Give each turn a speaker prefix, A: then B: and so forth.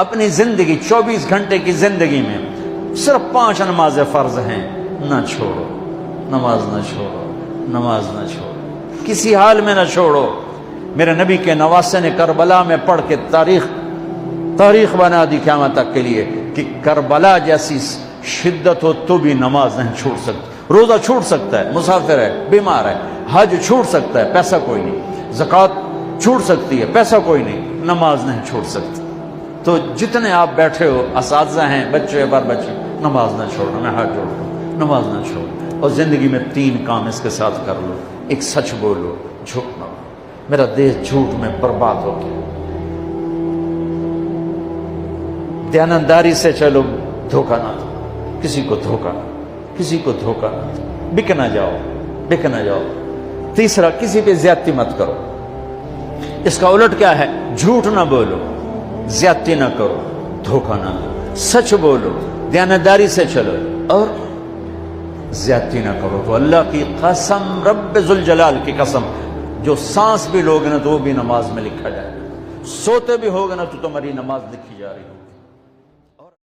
A: اپنی زندگی 24 گھنٹے کی زندگی میں صرف 5 نمازیں فرض ہیں، نہ چھوڑو، نماز نہ چھوڑو، نماز نہ چھوڑو، کسی حال میں نہ چھوڑو۔ میرے نبی کے نواسے نے کربلا میں پڑھ کے تاریخ بنا دی قیامت تک کے لیے کہ کربلا جیسی شدت ہو تو بھی نماز نہیں چھوڑ سکتی۔ روزہ چھوٹ سکتا ہے، مسافر ہے، بیمار ہے، حج چھوٹ سکتا ہے، پیسہ کوئی نہیں، زکوٰۃ چھوٹ سکتی ہے، پیسہ کوئی نہیں، نماز نہیں چھوڑ سکتی۔ تو جتنے آپ بیٹھے ہو، اساتذہ ہیں، بچے بار بچے، نماز نہ چھوڑو، میں ہاتھ جوڑتا ہوں، نماز نہ چھوڑو۔ اور زندگی میں 3 کام اس کے ساتھ کر لو، ایک سچ بولو، جھوٹ نہ بولو۔ میرا دیش جھوٹ میں برباد ہو گیا۔ دیانتداری سے چلو، دھوکہ نہ دو، کسی کو دھوکہ نہ، کسی کو دھوکہ نہ دو، بک نہ جاؤ، بک نہ جاؤ۔ تیسرا، کسی پہ زیادتی مت کرو۔ اس کا الٹ کیا ہے؟ جھوٹ نہ بولو، زیادتی نہ کرو، دھوکہ نہ دو، سچ بولو، دیانتداری سے چلو اور زیادتی نہ کرو۔ تو اللہ کی قسم، رب ذوالجلال کی قسم، جو سانس بھی لوگے نا تو وہ بھی نماز میں لکھا جائے گا، سوتے بھی ہوگے نا تو تمہاری نماز لکھی جا رہی ہے۔